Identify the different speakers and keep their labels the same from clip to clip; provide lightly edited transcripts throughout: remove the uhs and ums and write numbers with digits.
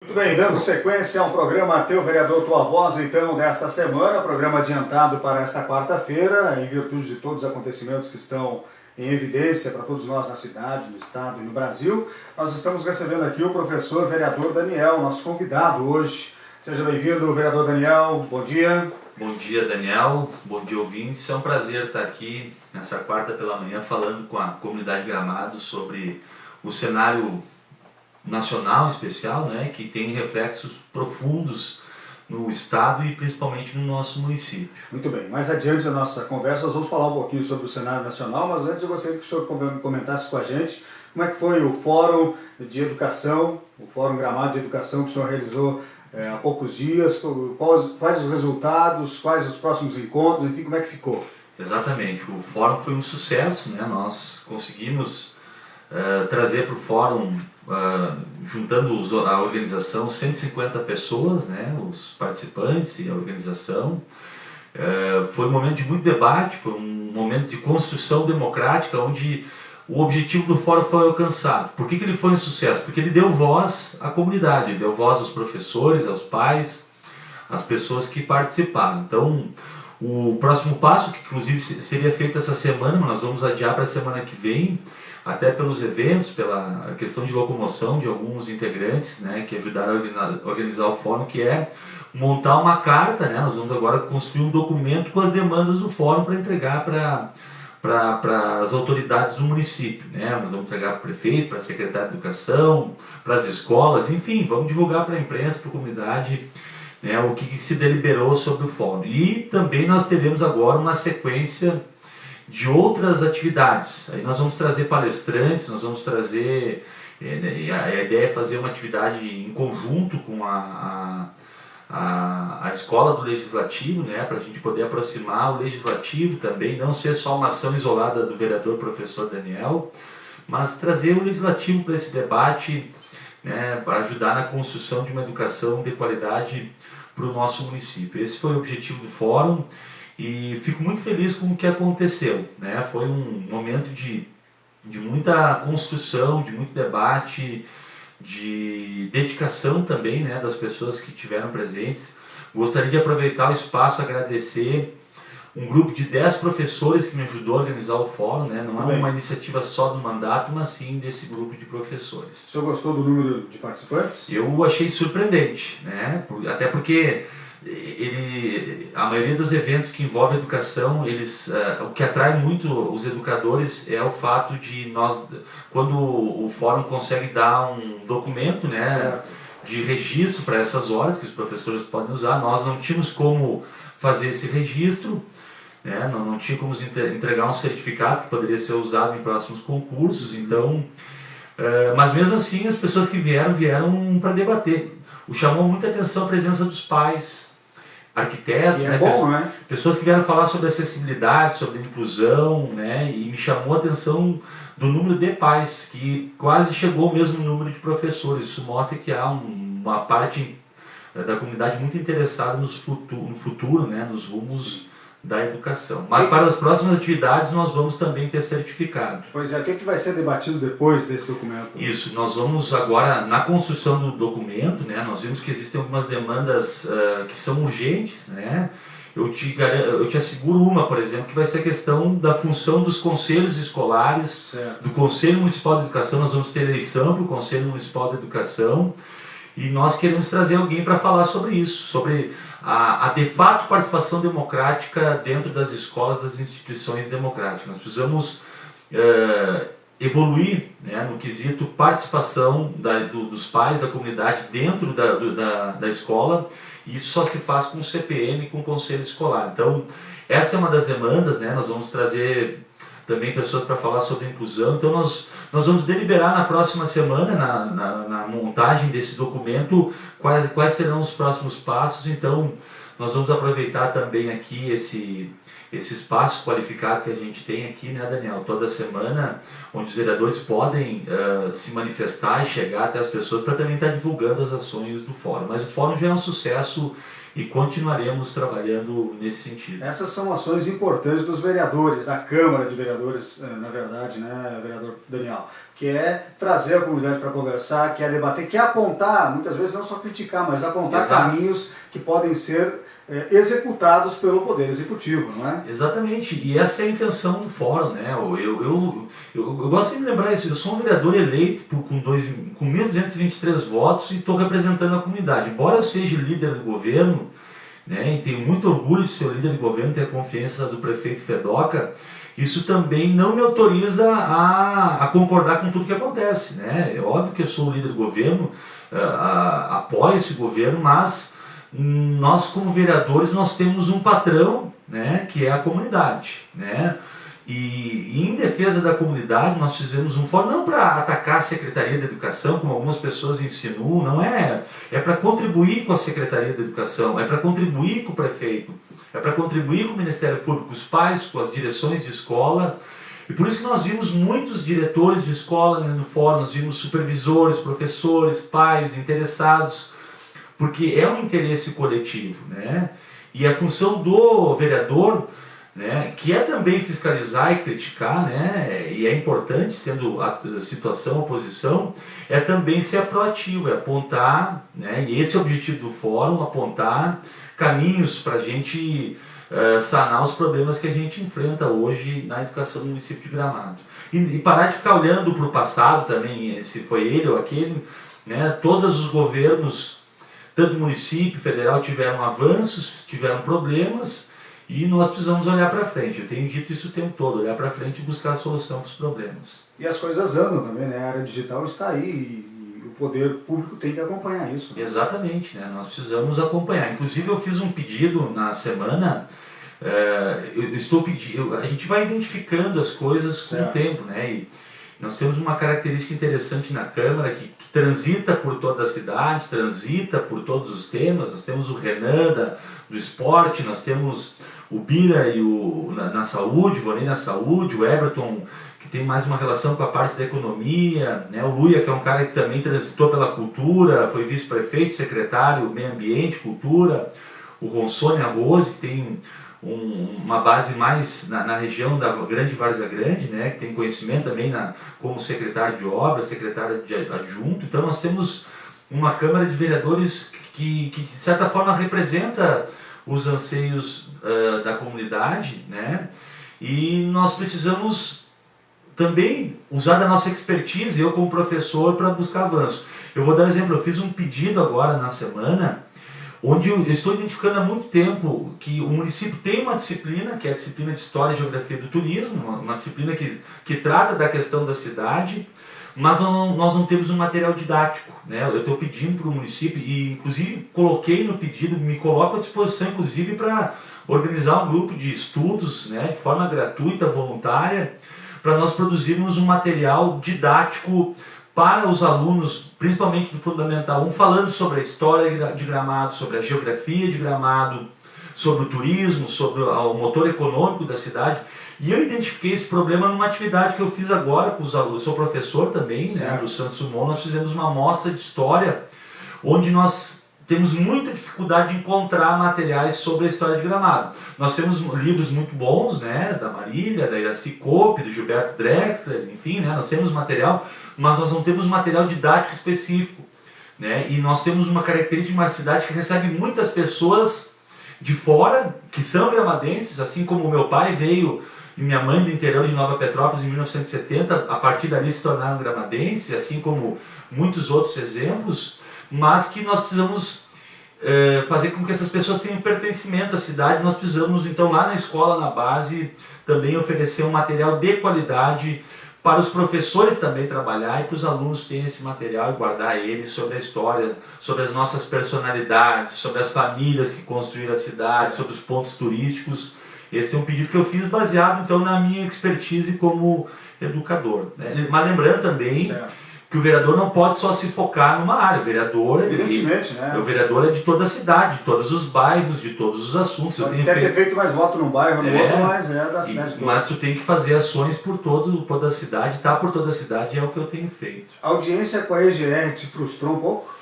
Speaker 1: Muito bem, dando sequência ao programa Teu Vereador, Tua Voz, então, desta semana, programa adiantado para esta quarta-feira, em virtude de todos os acontecimentos que estão em evidência para todos nós na cidade, no estado e no Brasil. Nós estamos recebendo aqui o professor vereador Daniel, nosso convidado hoje. Seja bem-vindo, vereador Daniel, bom dia.
Speaker 2: Bom dia, Daniel, bom dia, ouvintes. É um prazer estar aqui nessa quarta pela manhã falando com a comunidade Gramado sobre o cenário nacional em especial, né, que tem reflexos profundos no estado e principalmente no nosso município.
Speaker 1: Muito bem, mais adiante da nossa conversa nós vamos falar um pouquinho sobre o cenário nacional, mas antes eu gostaria que o senhor comentasse com a gente como é que foi o Fórum de Educação, o Fórum Gramado de Educação que o senhor realizou há poucos dias, quais os resultados, quais os próximos encontros, enfim, como é que ficou?
Speaker 2: Exatamente, o Fórum foi um sucesso, né? Nós conseguimos trazer para o Fórum, juntando a organização, 150 pessoas, né? Os participantes e a organização. Foi um momento de muito debate, foi um momento de construção democrática, onde o objetivo do Fórum foi alcançado. Por que ele foi um sucesso? Porque ele deu voz à comunidade, ele deu voz aos professores, aos pais, às pessoas que participaram. Então, o próximo passo, que inclusive seria feito essa semana, mas nós vamos adiar para a semana que vem, até pelos eventos, pela questão de locomoção de alguns integrantes, né, que ajudaram a organizar o fórum, que é montar uma carta, né, nós vamos agora construir um documento com as demandas do fórum para entregar para as autoridades do município, né? Nós vamos entregar para o prefeito, para a secretária de educação, para as escolas, enfim, vamos divulgar para a imprensa, para a comunidade, né, o que se deliberou sobre o fórum. E também nós teremos agora uma sequência de outras atividades. Aí nós vamos trazer palestrantes, nós vamos trazer, a ideia é fazer uma atividade em conjunto com a escola do Legislativo, né, para a gente poder aproximar o Legislativo também, não ser só uma ação isolada do vereador professor Daniel, mas trazer o Legislativo para esse debate, né, para ajudar na construção de uma educação de qualidade para o nosso município. Esse foi o objetivo do Fórum e fico muito feliz com o que aconteceu, né? Foi um momento de muita construção, de muito debate, de dedicação também, né, das pessoas que tiveram presentes. Gostaria de aproveitar o espaço e agradecer um grupo de 10 professores que me ajudou a organizar o fórum, né? Não é uma iniciativa só do mandato, mas sim desse grupo de professores.
Speaker 1: O senhor gostou do número de participantes?
Speaker 2: Eu achei surpreendente, né? Até porque a maioria dos eventos que envolvem educação, o que atrai muito os educadores é o fato de quando o fórum consegue dar um documento, né, de registro para essas horas que os professores podem usar. Nós não tínhamos como fazer esse registro, né, não tinha como entregar um certificado que poderia ser usado em próximos concursos. Então, mas mesmo assim as pessoas que vieram para debater. Chamou muita atenção a presença dos pais, arquitetos, né, pessoas que vieram falar sobre acessibilidade, sobre inclusão, né, e me chamou a atenção do número de pais, que quase chegou ao mesmo número de professores. Isso mostra que há uma parte da comunidade muito interessada no futuro, né, nos rumos da educação. Mas para as próximas atividades nós vamos também ter certificado.
Speaker 1: Pois é, o que vai ser debatido depois desse documento?
Speaker 2: Isso, nós vamos agora, na construção do documento, né, nós vimos que existem algumas demandas que são urgentes, né? Eu te asseguro uma, por exemplo, que vai ser a questão da função dos conselhos escolares, certo, do Conselho Municipal de Educação. Nós vamos ter eleição para o Conselho Municipal de Educação e nós queremos trazer alguém para falar sobre isso, sobre a de fato participação democrática dentro das escolas, das instituições democráticas. Nós precisamos evoluir, né, no quesito participação dos pais, da comunidade dentro da escola, e isso só se faz com o CPM, com o Conselho Escolar. Então, essa é uma das demandas, né? Nós vamos trazer também pessoas para falar sobre inclusão. Então, nós vamos deliberar na próxima semana, na montagem desse documento, quais serão os próximos passos. Então, nós vamos aproveitar também aqui esse espaço qualificado que a gente tem aqui, né, Daniel, toda semana, onde os vereadores podem se manifestar e chegar até as pessoas para também estar divulgando as ações do Fórum. Mas o Fórum já é um sucesso e continuaremos trabalhando nesse sentido.
Speaker 1: Essas são ações importantes dos vereadores, da Câmara de Vereadores, na verdade, né, vereador Daniel? que é trazer a comunidade para conversar, que é debater, que é apontar, muitas vezes não só criticar, mas apontar caminhos que podem ser executados pelo Poder Executivo, não é?
Speaker 2: Exatamente, e essa é a intenção do fórum, né? Eu gosto de lembrar isso, eu sou um vereador eleito com 1.223 votos e estou representando a comunidade. Embora eu seja líder do governo, né, e tenho muito orgulho de ser o líder do governo, ter a confiança do prefeito Fedoca, isso também não me autoriza a concordar com tudo que acontece, né? É óbvio que eu sou o líder do governo, apoio esse governo, mas nós como vereadores nós temos um patrão, né, que é a comunidade, né? E em defesa da comunidade nós fizemos um fórum, não para atacar a Secretaria da Educação, como algumas pessoas insinuam, não é, é para contribuir com a Secretaria da Educação, é para contribuir com o prefeito, é para contribuir com o Ministério Público, os pais, com as direções de escola. E por isso que nós vimos muitos diretores de escola, né, no fórum, nós vimos supervisores, professores, pais, interessados, porque é um interesse coletivo, né? E a função do vereador, né, que é também fiscalizar e criticar, né, e é importante, sendo a situação, a oposição, é também ser proativo, é apontar, né, e esse é o objetivo do fórum, apontar caminhos para a gente sanar os problemas que a gente enfrenta hoje na educação do município de Gramado. E parar de ficar olhando para o passado também, se foi ele ou aquele, né, todos os governos, tanto município, federal, tiveram avanços, tiveram problemas, e nós precisamos olhar para frente. Eu tenho dito isso o tempo todo, olhar para frente e buscar a solução para os problemas.
Speaker 1: E as coisas andam também, né? A área digital está aí e o poder público tem que acompanhar isso, né?
Speaker 2: Exatamente, né? Nós precisamos acompanhar. Inclusive eu fiz um pedido na semana, a gente vai identificando as coisas com o tempo, né? E nós temos uma característica interessante na Câmara que transita por toda a cidade, transita por todos os temas. Nós temos o Renan do esporte, nós temos o Bira na saúde, o Vonei na saúde, o Everton, que tem mais uma relação com a parte da economia, né? O Luia, que é um cara que também transitou pela cultura, foi vice-prefeito, secretário, meio ambiente, cultura, o Ronsone Rose, que tem uma base mais na região da Grande Várzea Grande, né, que tem conhecimento também como secretário de obras, secretário de adjunto. Então nós temos uma Câmara de Vereadores que de certa forma representa os anseios da comunidade, né, e nós precisamos também usar da nossa expertise, eu como professor, para buscar avanço. Eu vou dar um exemplo, eu fiz um pedido agora na semana, onde eu estou identificando há muito tempo que o município tem uma disciplina, que é a disciplina de História e Geografia do Turismo, uma disciplina que trata da questão da cidade, mas nós não temos um material didático, né? Eu estou pedindo para o município, e inclusive coloquei no pedido, me coloco à disposição inclusive para organizar um grupo de estudos, né, de forma gratuita, voluntária, para nós produzirmos um material didático para os alunos, principalmente do Fundamental 1, falando sobre a história de Gramado, sobre a geografia de Gramado, sobre o turismo, sobre o motor econômico da cidade. E eu identifiquei esse problema numa atividade que eu fiz agora com os alunos. Eu sou professor também, né, do Santos Dumont. Nós fizemos uma mostra de história, onde nós temos muita dificuldade de encontrar materiais sobre a história de Gramado. Nós temos livros muito bons, né, da Marília, da Iraci Cope, do Gilberto Drexler, enfim, né, nós temos material, mas nós não temos material didático específico, né, e nós temos uma característica de uma cidade que recebe muitas pessoas de fora, que são gramadenses, assim como o meu pai veio e minha mãe do interior de Nova Petrópolis em 1970, a partir dali se tornaram gramadenses, assim como muitos outros exemplos, mas que nós precisamos fazer com que essas pessoas tenham pertencimento à cidade. Nós precisamos, então, lá na escola, na base, também oferecer um material de qualidade para os professores também trabalhar e para os alunos terem esse material e guardar ele sobre a história, sobre as nossas personalidades, sobre as famílias que construíram a cidade, sobre os pontos turísticos. Esse é um pedido que eu fiz baseado, então, na minha expertise como educador, né? Mas lembrando também que o vereador não pode só se focar numa área. O vereador,
Speaker 1: evidentemente, né?
Speaker 2: O vereador é de toda a cidade, de todos os bairros, de todos os assuntos.
Speaker 1: Pode ter feito mais voto num bairro, no outro, mas é da cidade toda.
Speaker 2: Mas tu tem que fazer ações por toda a cidade, tá por toda a cidade, é o que eu tenho feito.
Speaker 1: A audiência com a EGR te frustrou um pouco?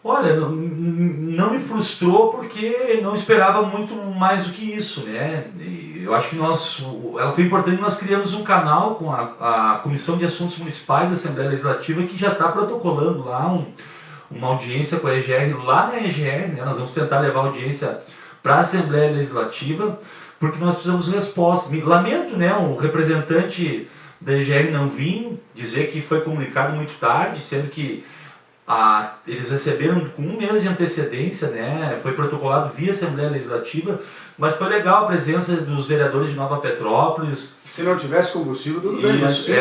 Speaker 2: Olha, não me frustrou porque não esperava muito mais do que isso, né? eu acho que ela foi importante, nós criamos um canal com a Comissão de Assuntos Municipais da Assembleia Legislativa, que já está protocolando lá uma audiência com a EGR, lá na EGR, né? Nós vamos tentar levar a audiência para a Assembleia Legislativa, porque nós precisamos de resposta. Lamento, né, o representante da EGR não vir, dizer que foi comunicado muito tarde, sendo que eles receberam com um mês de antecedência, né, foi protocolado via Assembleia Legislativa, mas foi legal a presença dos vereadores de Nova Petrópolis.
Speaker 1: Se não tivesse combustível, tudo bem.
Speaker 2: Isso,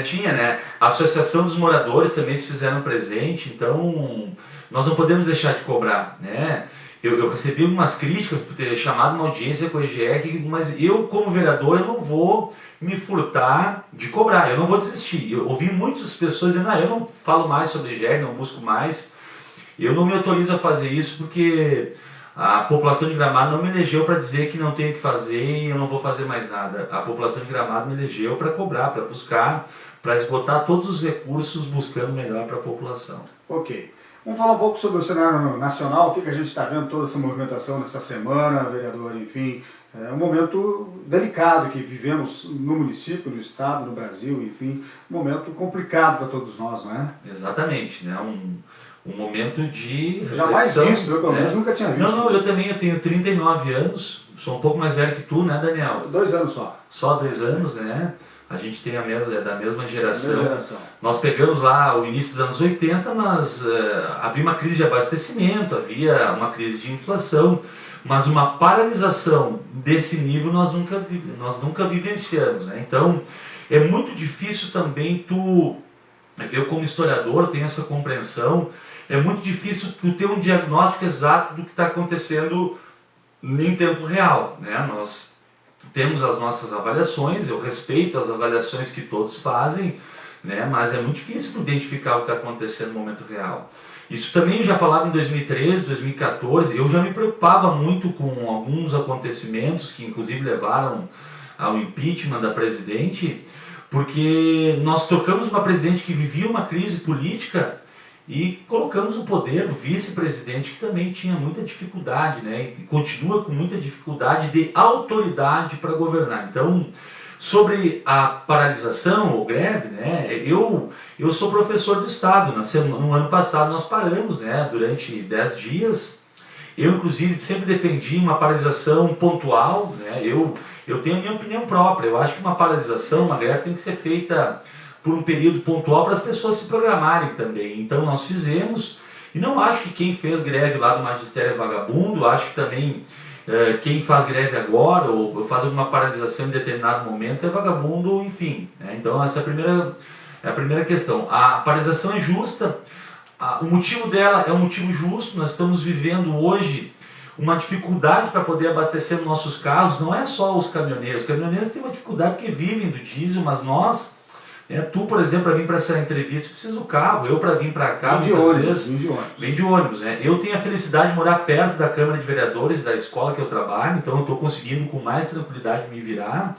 Speaker 2: tinha, né? A Associação dos Moradores também se fizeram presente, então nós não podemos deixar de cobrar, né? Eu recebi algumas críticas por ter chamado uma audiência com a EGR, mas eu, como vereador, eu não vou me furtar de cobrar, eu não vou desistir. Eu ouvi muitas pessoas dizendo, eu não falo mais sobre a EGR, não busco mais. Eu não me autorizo a fazer isso porque a população de Gramado não me elegeu para dizer que não tenho o que fazer e eu não vou fazer mais nada. A população de Gramado me elegeu para cobrar, para buscar, para esgotar todos os recursos buscando melhor para a população.
Speaker 1: Ok. Vamos falar um pouco sobre o cenário nacional, o que a gente está vendo, toda essa movimentação nessa semana, vereador, enfim. É um momento delicado que vivemos no município, no estado, no Brasil, enfim, um momento complicado para todos nós, não é?
Speaker 2: Exatamente, né? Um momento de reflexão.
Speaker 1: Jamais visto, eu pelo menos nunca tinha visto.
Speaker 2: Não, eu tenho 39 anos, sou um pouco mais velho que tu, né, Daniel?
Speaker 1: 2 anos só.
Speaker 2: Só 2 anos, né? A gente tem da mesma geração.
Speaker 1: geração.
Speaker 2: Nós pegamos lá o início dos anos 80, mas havia uma crise de abastecimento, havia uma crise de inflação, mas uma paralisação desse nível nós nunca vivenciamos, né? Então, é muito difícil também eu como historiador tenho essa compreensão, é muito difícil tu ter um diagnóstico exato do que está acontecendo em tempo real, né? Nós temos as nossas avaliações, eu respeito as avaliações que todos fazem, né? Mas é muito difícil identificar o que está acontecendo no momento real. Isso também eu já falava em 2013, 2014, eu já me preocupava muito com alguns acontecimentos que inclusive levaram ao impeachment da presidente, porque nós trocamos uma presidente que vivia uma crise política e colocamos o poder do vice-presidente que também tinha muita dificuldade, né? E continua com muita dificuldade de autoridade para governar. Então, sobre a paralisação ou greve, né? Eu sou professor do Estado. No ano passado nós paramos, né? Durante 10 dias. Eu, inclusive, sempre defendi uma paralisação pontual, né? Eu tenho a minha opinião própria. Eu acho que uma paralisação, uma greve tem que ser feita por um período pontual para as pessoas se programarem também. Então nós fizemos, e não acho que quem fez greve lá do magistério é vagabundo, acho que também quem faz greve agora ou faz alguma paralisação em determinado momento é vagabundo, enfim, né? Então essa é a primeira questão. A paralisação é justa, o motivo dela é um motivo justo. Nós estamos vivendo hoje uma dificuldade para poder abastecer nossos carros, não é só os caminhoneiros têm uma dificuldade porque vivem do diesel, mas nós, tu, por exemplo, para vir para essa entrevista, precisa do carro. Eu, para vir para cá, vem de ônibus. Né? Eu tenho a felicidade de morar perto da Câmara de Vereadores, da escola que eu trabalho, então eu estou conseguindo com mais tranquilidade me virar,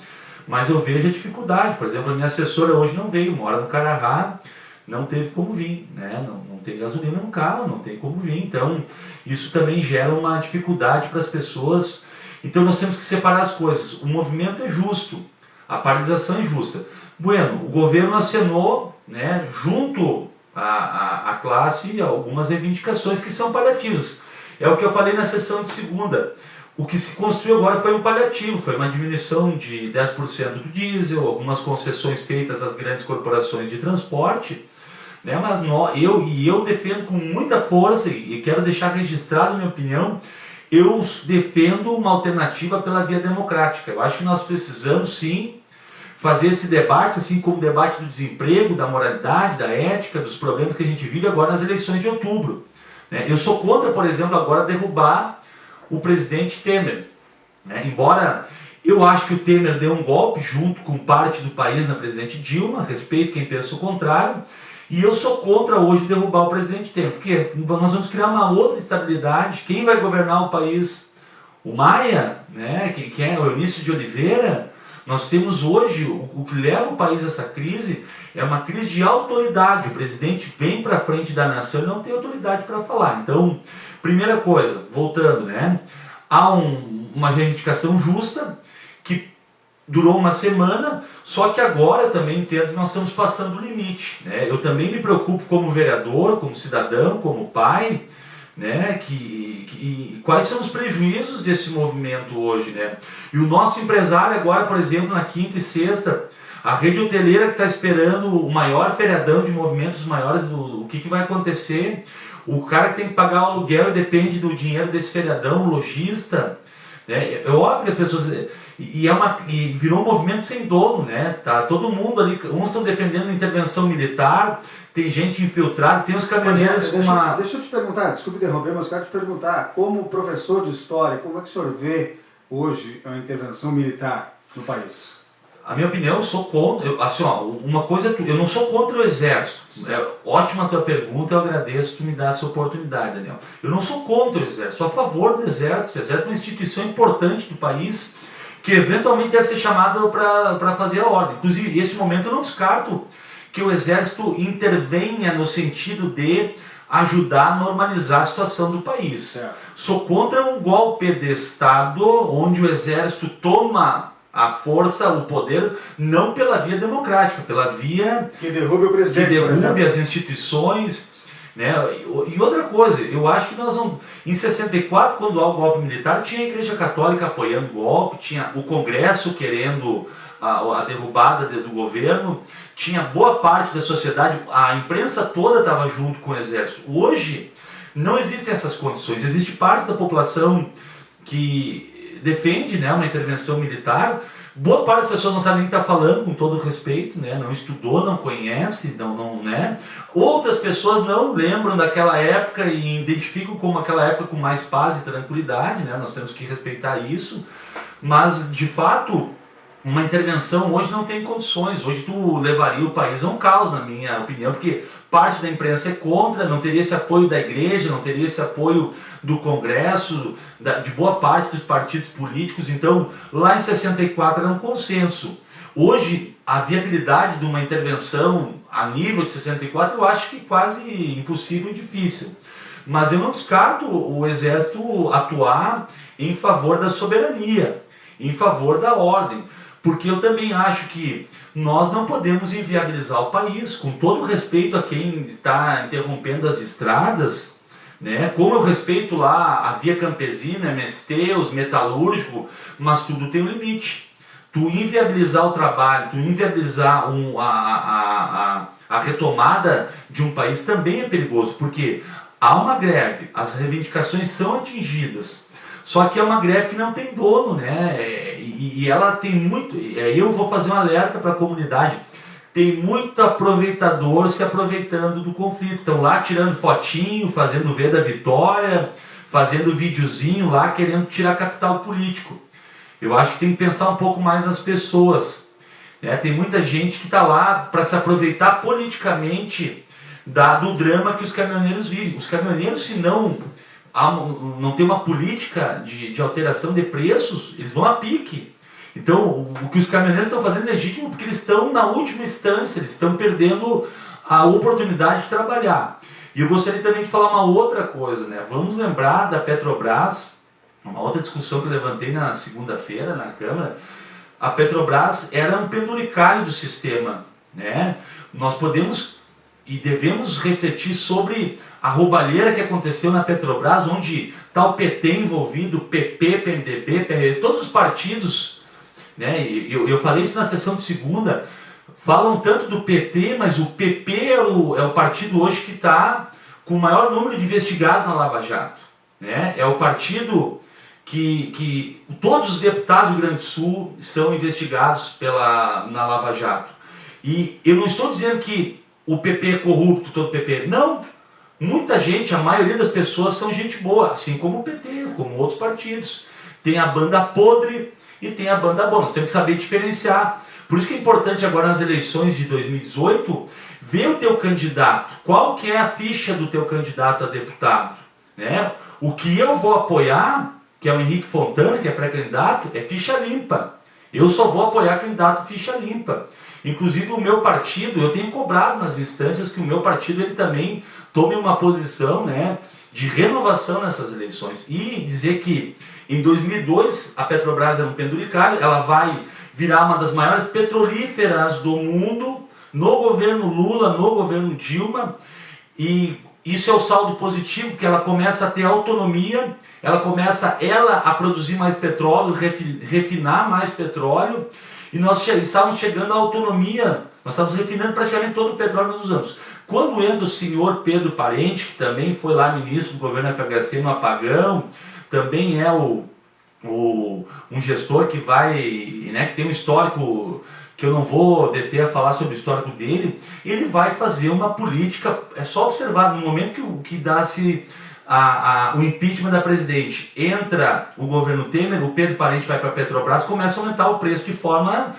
Speaker 2: mas eu vejo a dificuldade. Por exemplo, a minha assessora hoje não veio, mora no Carará, não teve como vir, né? Não tem gasolina no carro, não tem como vir. Então, isso também gera uma dificuldade para as pessoas. Então, nós temos que separar as coisas. O movimento é justo, a paralisação é justa. Bueno, o governo assinou, né, junto à classe, algumas reivindicações que são paliativas. É o que eu falei na sessão de segunda. O que se construiu agora foi um paliativo, foi uma diminuição de 10% do diesel, algumas concessões feitas às grandes corporações de transporte, né, mas eu defendo com muita força, e quero deixar registrado a minha opinião, eu defendo uma alternativa pela via democrática. Eu acho que nós precisamos sim fazer esse debate, assim como o debate do desemprego, da moralidade, da ética, dos problemas que a gente vive agora nas eleições de outubro. Eu sou contra, por exemplo, agora derrubar o presidente Temer. Embora eu acho que o Temer deu um golpe junto com parte do país na presidente Dilma, respeito quem pensa o contrário, e eu sou contra hoje derrubar o presidente Temer, porque nós vamos criar uma outra instabilidade. Quem vai governar o país? O Maia, né? que é o Eunício de Oliveira? Nós temos hoje, o que leva o país a essa crise é uma crise de autoridade. O presidente vem para frente da nação e não tem autoridade para falar. Então, primeira coisa, voltando, né? Há uma reivindicação justa que durou uma semana, só que agora eu também entendo que nós estamos passando o limite, né? Eu também me preocupo como vereador, como cidadão, como pai, né? Quais são os prejuízos desse movimento hoje, né? E o nosso empresário agora, por exemplo, na quinta e sexta, a rede hoteleira que está esperando o maior feriadão de movimentos maiores, o que vai acontecer? O cara que tem que pagar o aluguel e depende do dinheiro desse feriadão, o lojista, né? É óbvio que as pessoas... E virou um movimento sem dono, né? Tá todo mundo ali, uns estão defendendo intervenção militar, tem gente infiltrada, tem os caminhoneiros com uma...
Speaker 1: Deixa eu te perguntar, desculpe interromper, mas quero te perguntar, como professor de história, como é que o senhor vê hoje a intervenção militar no país?
Speaker 2: A minha opinião, eu sou contra, uma coisa, eu não sou contra o exército. É ótima a tua pergunta, eu agradeço tu me dar essa oportunidade, Daniel. Eu não sou contra o exército, sou a favor do exército. O exército é uma instituição importante do país, que eventualmente deve ser chamado para fazer a ordem. Inclusive, nesse momento eu não descarto que o exército intervenha no sentido de ajudar a normalizar a situação do país. Sou contra um golpe de Estado onde o exército toma a força, o poder, não pela via democrática, pela via
Speaker 1: que derrube o presidente,
Speaker 2: que derrube as instituições, né? E outra coisa, eu acho que nós não... Em 64, quando há o golpe militar, tinha a Igreja Católica apoiando o golpe, tinha o Congresso querendo a derrubada do governo, tinha boa parte da sociedade, a imprensa toda estava junto com o exército. Hoje, não existem essas condições. Existe parte da população que defende, né, uma intervenção militar. Boa parte das pessoas não sabem nem o que está falando, com todo respeito, né? Não estudou, não conhece, né? Outras pessoas não lembram daquela época e identificam como aquela época com mais paz e tranquilidade, né? Nós temos que respeitar isso, mas de fato uma intervenção hoje não tem condições. Hoje tu levaria o país a um caos, na minha opinião, porque parte da imprensa é contra, não teria esse apoio da igreja, não teria esse apoio do Congresso, de boa parte dos partidos políticos. Então, lá em 64 era um consenso. Hoje, a viabilidade de uma intervenção a nível de 64 eu acho que quase impossível e difícil. Mas eu não descarto o Exército atuar em favor da soberania, em favor da ordem, porque eu também acho que nós não podemos inviabilizar o país, com todo respeito a quem está interrompendo as estradas, né? Como eu respeito lá a Via Campesina, MST, os metalúrgicos, mas tudo tem um limite. Tu inviabilizar o trabalho, tu inviabilizar a retomada de um país também é perigoso, porque há uma greve, as reivindicações são atingidas, só que é uma greve que não tem dono, né? E ela tem muito... Aí eu vou fazer um alerta para a comunidade. Tem muito aproveitador se aproveitando do conflito. Estão lá tirando fotinho, fazendo V da vitória, fazendo videozinho lá, querendo tirar capital político. Eu acho que tem que pensar um pouco mais nas pessoas, né? Tem muita gente que está lá para se aproveitar politicamente do drama que os caminhoneiros vivem. Os caminhoneiros, se não tem uma política de alteração de preços, eles vão a pique. Então, o que os caminhoneiros estão fazendo é legítimo, porque eles estão na última instância, eles estão perdendo a oportunidade de trabalhar. E eu gostaria também de falar uma outra coisa, né? Vamos lembrar da Petrobras, uma outra discussão que eu levantei na segunda-feira na Câmara. A Petrobras era um penduricalho do sistema, né? Nós podemos e devemos refletir sobre a roubalheira que aconteceu na Petrobras, onde está o PT envolvido, PP, PMDB, PRB, todos os partidos, né? Eu falei isso na sessão de segunda, falam tanto do PT, mas o PP é o partido hoje que está com o maior número de investigados na Lava Jato, né? É o partido que todos os deputados do Rio Grande do Sul são investigados na Lava Jato. E eu não estou dizendo que o PP é corrupto, todo PP. Não! Muita gente, a maioria das pessoas são gente boa, assim como o PT, como outros partidos. Tem a banda podre e tem a banda boa. Nós temos que saber diferenciar. Por isso que é importante agora nas eleições de 2018, ver o teu candidato. Qual que é a ficha do teu candidato a deputado, né? O que eu vou apoiar, que é o Henrique Fontana, que é pré-candidato, é ficha limpa. Eu só vou apoiar candidato ficha limpa. Inclusive o meu partido, eu tenho cobrado nas instâncias que o meu partido ele também tome uma posição, né, de renovação nessas eleições e dizer que em 2002 a Petrobras era um penduricalho, ela vai virar uma das maiores petrolíferas do mundo no governo Lula, no governo Dilma, e isso é o saldo positivo, porque ela começa a ter autonomia, ela começa a produzir mais petróleo, refinar mais petróleo, e nós estávamos chegando à autonomia, nós estávamos refinando praticamente todo o petróleo que nós usamos. Quando entra o senhor Pedro Parente, que também foi lá ministro do governo FHC no apagão, também é um gestor que vai, né, que tem um histórico que eu não vou deter a falar sobre o histórico dele, ele vai fazer uma política, é só observar, no momento que dá-se o impeachment da presidente, entra o governo Temer, o Pedro Parente vai para a Petrobras, começa a aumentar o preço de forma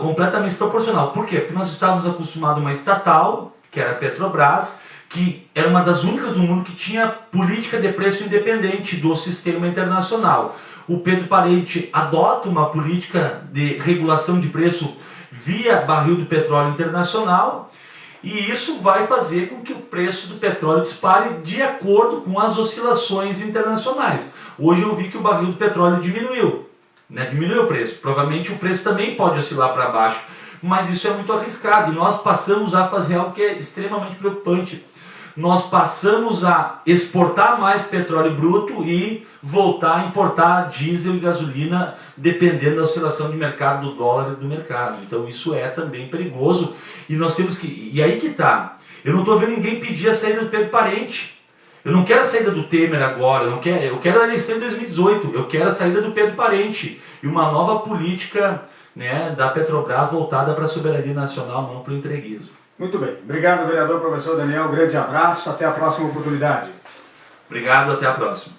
Speaker 2: completamente desproporcional. Por quê? Porque nós estávamos acostumados a uma estatal, que era a Petrobras, que era uma das únicas do mundo que tinha política de preço independente do sistema internacional. O Pedro Parente adota uma política de regulação de preço via barril do petróleo internacional, e isso vai fazer com que o preço do petróleo dispare de acordo com as oscilações internacionais. Hoje eu vi que o barril do petróleo diminuiu, né? Diminuiu o preço. Provavelmente o preço também pode oscilar para baixo, mas isso é muito arriscado e nós passamos a fazer algo que é extremamente preocupante. Nós passamos a exportar mais petróleo bruto e voltar a importar diesel e gasolina dependendo da oscilação de mercado do dólar e do mercado. Então isso é também perigoso e nós temos que... E aí que tá. Eu não estou vendo ninguém pedir a saída do Pedro Parente. Eu não quero a saída do Temer agora, eu quero a eleição de 2018, eu quero a saída do Pedro Parente e uma nova política, né, da Petrobras voltada para a soberania nacional, não para o entreguismo.
Speaker 1: Muito bem. Obrigado, vereador professor Daniel. Um grande abraço. Até a próxima oportunidade.
Speaker 2: Obrigado, até a próxima.